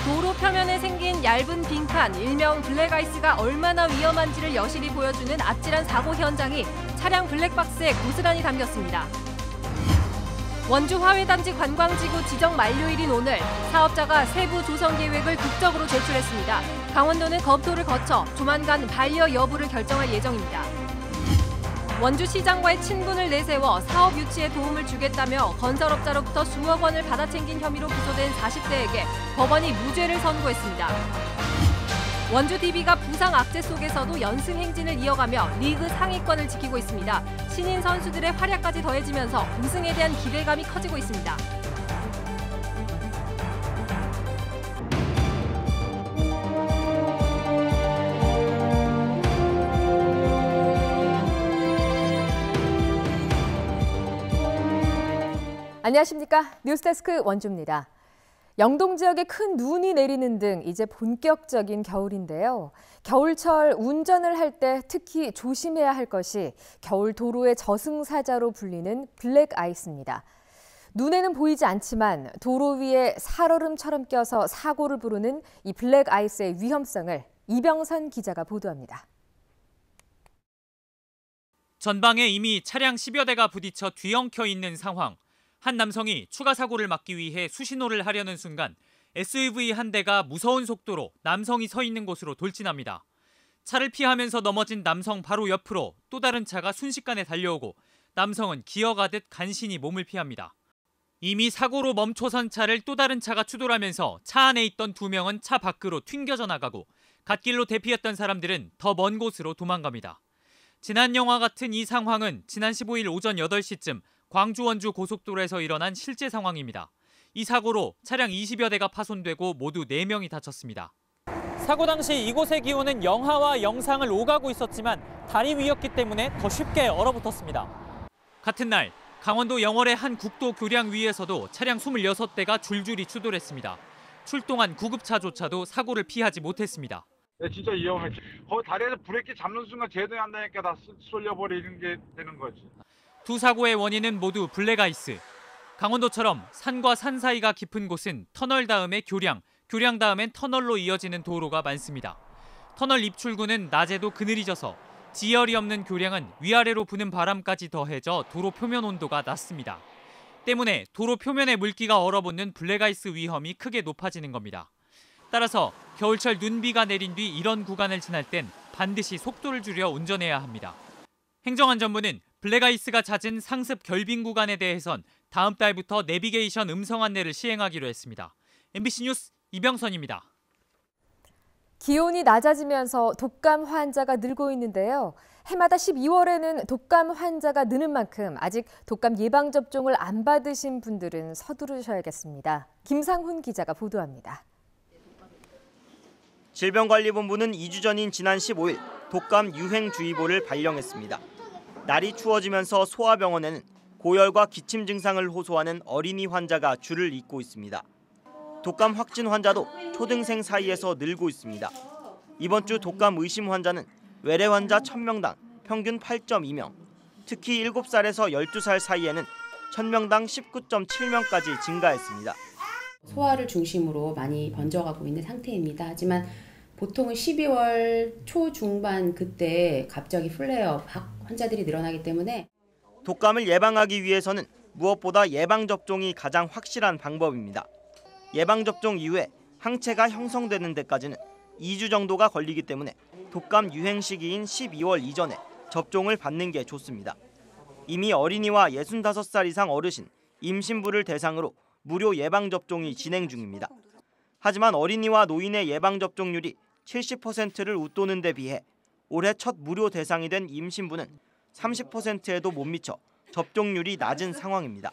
도로 표면에 생긴 얇은 빈칸, 일명 블랙아이스가 얼마나 위험한지를 여실히 보여주는 아찔한 사고 현장이 차량 블랙박스에 고스란히 담겼습니다. 원주 화훼단지 관광지구 지정 만료일인 오늘, 사업자가 세부 조성 계획을 극적으로 제출했습니다. 강원도는 검토를 거쳐 조만간 반려 여부를 결정할 예정입니다. 원주시장과의 친분을 내세워 사업 유치에 도움을 주겠다며 건설업자로부터 수억 원을 받아챙긴 혐의로 기소된 40대에게 법원이 무죄를 선고했습니다. 원주 DB가 부상 악재 속에서도 연승 행진을 이어가며 리그 상위권을 지키고 있습니다. 신인 선수들의 활약까지 더해지면서 우승에 대한 기대감이 커지고 있습니다. 안녕하십니까. 뉴스데스크 원주입니다. 영동 지역에 큰 눈이 내리는 등 이제 본격적인 겨울인데요. 겨울철 운전을 할 때 특히 조심해야 할 것이 겨울 도로의 저승사자로 불리는 블랙아이스입니다. 눈에는 보이지 않지만 도로 위에 살얼음처럼 껴서 사고를 부르는 이 블랙아이스의 위험성을 이병선 기자가 보도합니다. 전방에 이미 차량 10여 대가 부딪혀 뒤엉켜 있는 상황. 한 남성이 추가 사고를 막기 위해 수신호를 하려는 순간 SUV 한 대가 무서운 속도로 남성이 서 있는 곳으로 돌진합니다. 차를 피하면서 넘어진 남성 바로 옆으로 또 다른 차가 순식간에 달려오고 남성은 기어가듯 간신히 몸을 피합니다. 이미 사고로 멈춰선 차를 또 다른 차가 추돌하면서 차 안에 있던 2명은 차 밖으로 튕겨져 나가고 갓길로 대피했던 사람들은 더 먼 곳으로 도망갑니다. 지난 영화 같은 이 상황은 지난 15일 오전 8시쯤 광주 원주 고속도로에서 일어난 실제 상황입니다. 이 사고로 차량 20여 대가 파손되고 모두 4명이 다쳤습니다. 사고 당시 이곳의 기온은 영하와 영상을 오가고 있었지만 다리 위였기 때문에 더 쉽게 얼어붙었습니다. 같은 날 강원도 영월의 한 국도 교량 위에서도 차량 26대가 줄줄이 추돌했습니다. 출동한 구급차조차도 사고를 피하지 못했습니다. 네, 진짜 위험했지. 거기 다리에서 브레이크 잡는 순간 제동이 안 되니까 다 쏠려버리는 게 되는 거지. 두 사고의 원인은 모두 블랙아이스. 강원도처럼 산과 산 사이가 깊은 곳은 터널 다음에 교량, 교량 다음엔 터널로 이어지는 도로가 많습니다. 터널 입출구는 낮에도 그늘이 져서 지열이 없는 교량은 위아래로 부는 바람까지 더해져 도로 표면 온도가 낮습니다. 때문에 도로 표면의 물기가 얼어붙는 블랙아이스 위험이 크게 높아지는 겁니다. 따라서 겨울철 눈비가 내린 뒤 이런 구간을 지날 땐 반드시 속도를 줄여 운전해야 합니다. 행정안전부는 블랙아이스가 잦은 상습 결빙 구간에 대해선 다음 달부터 내비게이션 음성 안내를 시행하기로 했습니다. MBC 뉴스 이병선입니다. 기온이 낮아지면서 독감 환자가 늘고 있는데요. 해마다 12월에는 독감 환자가 느는 만큼 아직 독감 예방접종을 안 받으신 분들은 서두르셔야겠습니다. 김상훈 기자가 보도합니다. 질병관리본부는 2주 전인 지난 15일 독감 유행주의보를 발령했습니다. 날이 추워지면서 소아병원에는 고열과 기침 증상을 호소하는 어린이 환자가 줄을 잇고 있습니다. 독감 확진 환자도 초등생 사이에서 늘고 있습니다. 이번 주 독감 의심 환자는 외래 환자 1000명당 평균 8.2명, 특히 7살에서 12살 사이에는 1000명당 19.7명까지 증가했습니다. 소아를 중심으로 많이 번져가고 있는 상태입니다. 하지만 보통은 12월 초중반 그때 갑자기 플레이어 환자들이 늘어나기 때문에 독감을 예방하기 위해서는 무엇보다 예방접종이 가장 확실한 방법입니다. 예방접종 이후에 항체가 형성되는 데까지는 2주 정도가 걸리기 때문에 독감 유행 시기인 12월 이전에 접종을 받는 게 좋습니다. 이미 어린이와 65살 이상 어르신, 임신부를 대상으로 무료 예방접종이 진행 중입니다. 하지만 어린이와 노인의 예방접종률이 70%를 웃도는 데 비해 올해 첫 무료 대상이 된 임신부는 30%에도 못 미쳐 접종률이 낮은 상황입니다.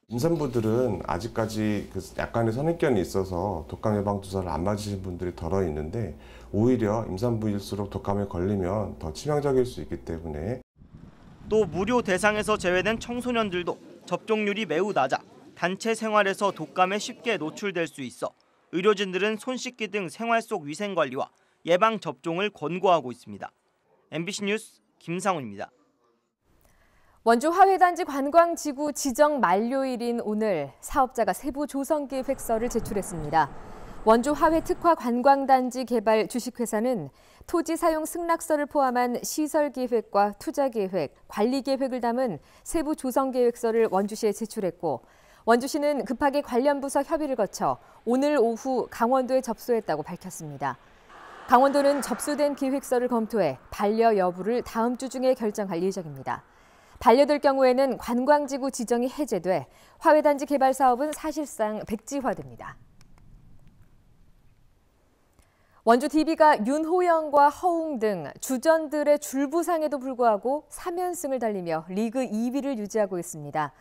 임산부들은 아직까지 약간의 선입견이 있어서 독감 예방주사를 안 맞으신 분들이 덜어 있는데 오히려 임산부일수록 독감에 걸리면 더 치명적일 수 있기 때문에 또 무료 대상에서 제외된 청소년들도 접종률이 매우 낮아 단체 생활에서 독감에 쉽게 노출될 수 있어 의료진들은 손 씻기 등 생활 속 위생관리와 예방접종을 권고하고 있습니다. MBC 뉴스 김상훈입니다. 원주 화훼단지 관광지구 지정 만료일인 오늘 사업자가 세부 조성 계획서를 제출했습니다. 원주 화훼특화 관광단지 개발 주식회사는 토지 사용 승낙서를 포함한 시설 계획과 투자 계획, 관리 계획을 담은 세부 조성 계획서를 원주시에 제출했고 원주시는 급하게 관련 부서 협의를 거쳐 오늘 오후 강원도에 접수했다고 밝혔습니다. 강원도는 접수된 계획서를 검토해 반려 여부를 다음 주 중에 결정할 예정입니다. 반려될 경우에는 관광지구 지정이 해제돼 화훼단지 개발 사업은 사실상 백지화됩니다. 원주 DB가 윤호영과 허웅 등 주전들의 줄부상에도 불구하고 3연승을 달리며 리그 2위를 유지하고 있습니다.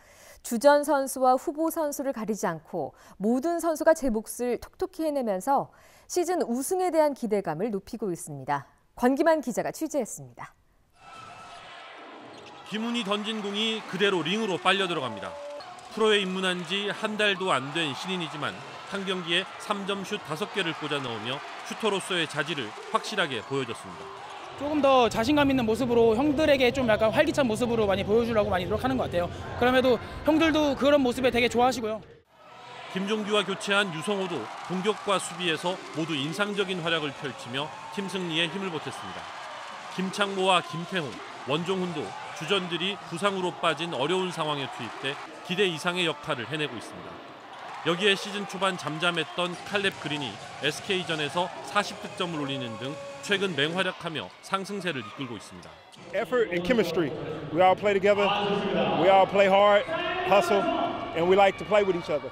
주전 선수와 후보 선수를 가리지 않고 모든 선수가 제 몫을 톡톡히 해내면서 시즌 우승에 대한 기대감을 높이고 있습니다. 권기만 기자가 취재했습니다. 김훈이 던진 공이 그대로 링으로 빨려 들어갑니다. 프로에 입문한 지 한 달도 안 된 신인이지만 한 경기에 3점 슛 5개를 꽂아 넣으며 슈터로서의 자질을 확실하게 보여줬습니다. 조금 더 자신감 있는 모습으로 형들에게 좀 약간 활기찬 모습으로 많이 보여주려고 많이 노력하는 것 같아요. 그럼에도 형들도 그런 모습에 되게 좋아하시고요. 김종규와 교체한 유성호도 공격과 수비에서 모두 인상적인 활약을 펼치며 팀 승리에 힘을 보탰습니다. 김창모와 김태훈, 원종훈도 주전들이 부상으로 빠진 어려운 상황에 투입돼 기대 이상의 역할을 해내고 있습니다. 여기에 시즌 초반 잠잠했던 칼렙 그린이 SK전에서 40득점을 올리는 등 최근 맹활약하며 상승세를 이끌고 있습니다. Effort and chemistry. We all play together. We all play hard, hustle, and we like to play with each other.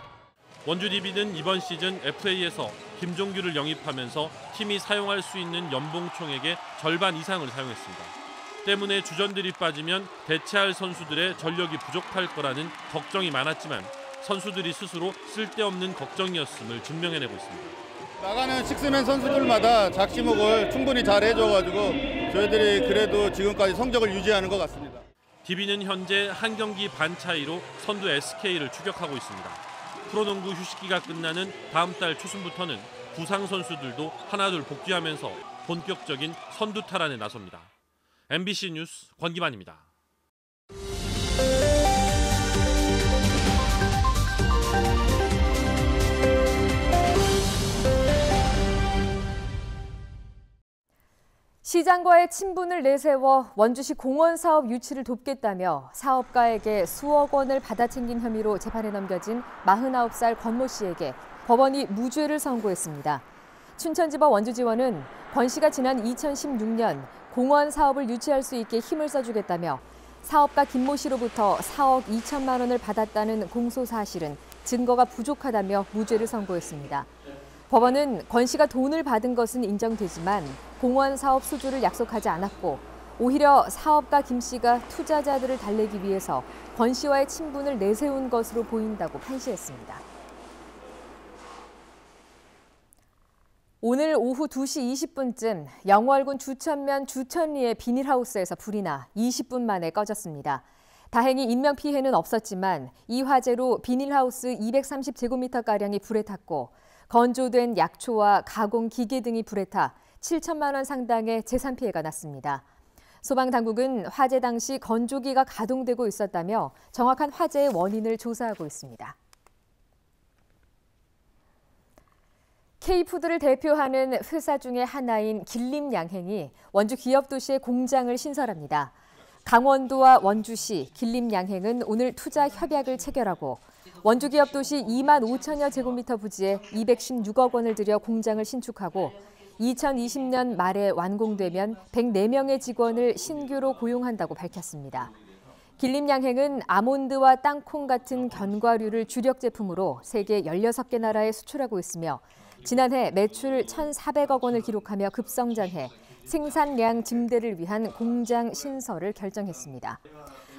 원주 DB는 이번 시즌 FA에서 김종규를 영입하면서 팀이 사용할 수 있는 연봉 총액의 절반 이상을 사용했습니다. 때문에 주전들이 빠지면 대체할 선수들의 전력이 부족할 거라는 걱정이 많았지만 선수들이 스스로 쓸데없는 걱정이었음을 증명해내고 있습니다. 나가는 식스맨 선수들마다 작심목을 충분히 잘 해줘가지고 저희들이 그래도 지금까지 성적을 유지하는 것 같습니다. DB는 현재 한 경기 반 차이로 선두 SK를 추격하고 있습니다. 프로농구 휴식기가 끝나는 다음 달 초순부터는 부상 선수들도 하나둘 복귀하면서 본격적인 선두 탈환에 나섭니다. MBC 뉴스 권기만입니다. 시장과의 친분을 내세워 원주시 공원 사업 유치를 돕겠다며 사업가에게 수억 원을 받아챙긴 혐의로 재판에 넘겨진 49살 권모 씨에게 법원이 무죄를 선고했습니다. 춘천지법 원주지원은 권 씨가 지난 2016년 공원 사업을 유치할 수 있게 힘을 써주겠다며 사업가 김모 씨로부터 4억 2천만 원을 받았다는 공소 사실은 증거가 부족하다며 무죄를 선고했습니다. 법원은 권 씨가 돈을 받은 것은 인정되지만 공원 사업 수주를 약속하지 않았고 오히려 사업가 김 씨가 투자자들을 달래기 위해서 권 씨와의 친분을 내세운 것으로 보인다고 판시했습니다. 오늘 오후 2시 20분쯤 영월군 주천면 주천리의 비닐하우스에서 불이 나 20분 만에 꺼졌습니다. 다행히 인명피해는 없었지만 이 화재로 비닐하우스 230제곱미터가량이 불에 탔고 건조된 약초와 가공기계 등이 불에 타 7천만 원 상당의 재산 피해가 났습니다. 소방당국은 화재 당시 건조기가 가동되고 있었다며 정확한 화재의 원인을 조사하고 있습니다. K푸드를 대표하는 회사 중의 하나인 길림양행이 원주 기업도시에 공장을 신설합니다. 강원도와 원주시, 길림양행은 오늘 투자 협약을 체결하고 원주 기업도시 2만 5천여 제곱미터 부지에 216억 원을 들여 공장을 신축하고 2020년 말에 완공되면 104명의 직원을 신규로 고용한다고 밝혔습니다. 길림양행은 아몬드와 땅콩 같은 견과류를 주력 제품으로 세계 16개 나라에 수출하고 있으며 지난해 매출 1,400억 원을 기록하며 급성장해 생산량 증대를 위한 공장 신설을 결정했습니다.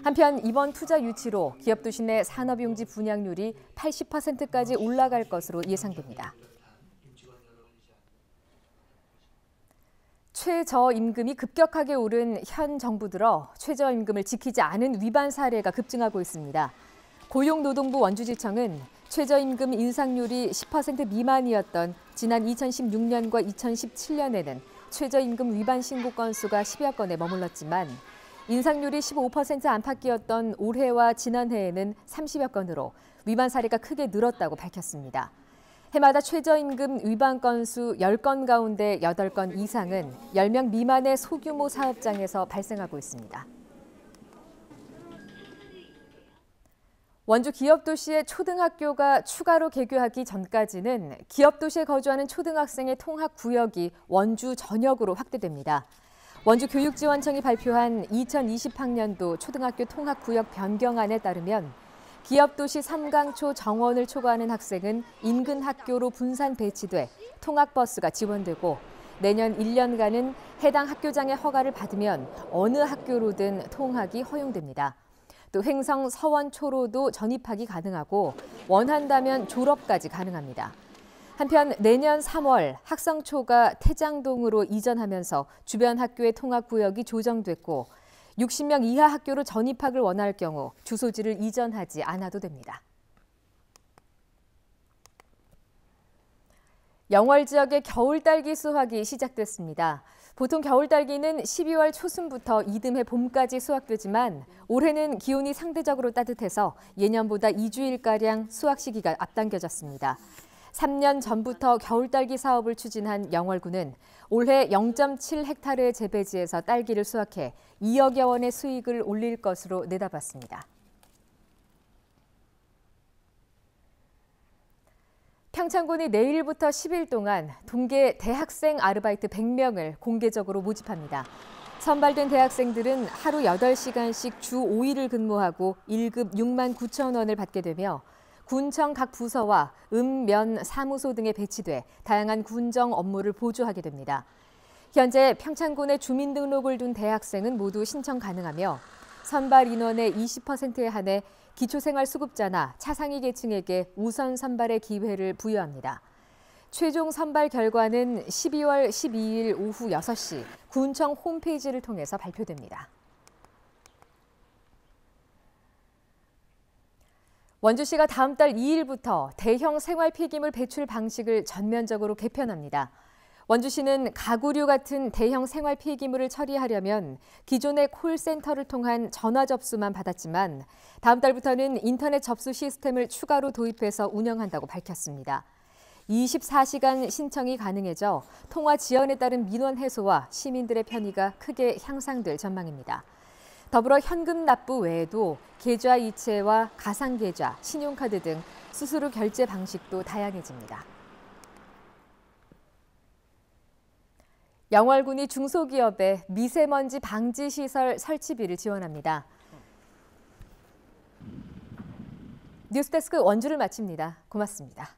한편 이번 투자 유치로 기업도시 내 산업용지 분양률이 80%까지 올라갈 것으로 예상됩니다. 최저임금이 급격하게 오른 현 정부 들어 최저임금을 지키지 않은 위반 사례가 급증하고 있습니다. 고용노동부 원주지청은 최저임금 인상률이 10% 미만이었던 지난 2016년과 2017년에는 최저임금 위반 신고 건수가 10여 건에 머물렀지만 인상률이 15% 안팎이었던 올해와 지난해에는 30여 건으로 위반 사례가 크게 늘었다고 밝혔습니다. 해마다 최저임금 위반 건수 10건 가운데 8건 이상은 10명 미만의 소규모 사업장에서 발생하고 있습니다. 원주 기업도시의 초등학교가 추가로 개교하기 전까지는 기업도시에 거주하는 초등학생의 통학구역이 원주 전역으로 확대됩니다. 원주교육지원청이 발표한 2020학년도 초등학교 통학구역 변경안에 따르면 기업도시 삼강초 정원을 초과하는 학생은 인근 학교로 분산 배치돼 통학버스가 지원되고 내년 1년간은 해당 학교장의 허가를 받으면 어느 학교로든 통학이 허용됩니다. 또 횡성 서원초로도 전입학이 가능하고 원한다면 졸업까지 가능합니다. 한편 내년 3월 학성초가 태장동으로 이전하면서 주변 학교의 통학구역이 조정됐고 60명 이하 학교로 전입학을 원할 경우 주소지를 이전하지 않아도 됩니다. 영월 지역의 겨울딸기 수확이 시작됐습니다. 보통 겨울딸기는 12월 초순부터 이듬해 봄까지 수확되지만 올해는 기온이 상대적으로 따뜻해서 예년보다 2주일가량 수확 시기가 앞당겨졌습니다. 3년 전부터 겨울딸기 사업을 추진한 영월군은 올해 0.7헥타르의 재배지에서 딸기를 수확해 2억여 원의 수익을 올릴 것으로 내다봤습니다. 평창군이 내일부터 10일 동안 동계 대학생 아르바이트 100명을 공개적으로 모집합니다. 선발된 대학생들은 하루 8시간씩 주 5일을 근무하고 1급 6만 9천 원을 받게 되며 군청 각 부서와 면 사무소 등에 배치돼 다양한 군정 업무를 보조하게 됩니다. 현재 평창군에 주민등록을 둔 대학생은 모두 신청 가능하며 선발 인원의 20%에 한해 기초생활수급자나 차상위 계층에게 우선 선발의 기회를 부여합니다. 최종 선발 결과는 12월 12일 오후 6시 군청 홈페이지를 통해서 발표됩니다. 원주시가 다음 달 2일부터 대형 생활 폐기물 배출 방식을 전면적으로 개편합니다. 원주시는 가구류 같은 대형 생활 폐기물을 처리하려면 기존의 콜센터를 통한 전화 접수만 받았지만 다음 달부터는 인터넷 접수 시스템을 추가로 도입해서 운영한다고 밝혔습니다. 24시간 신청이 가능해져 통화 지연에 따른 민원 해소와 시민들의 편의가 크게 향상될 전망입니다. 더불어 현금 납부 외에도 계좌 이체와 가상계좌, 신용카드 등 수수료 결제 방식도 다양해집니다. 영월군이 중소기업에 미세먼지 방지 시설 설치비를 지원합니다. 뉴스데스크 원주를 마칩니다. 고맙습니다.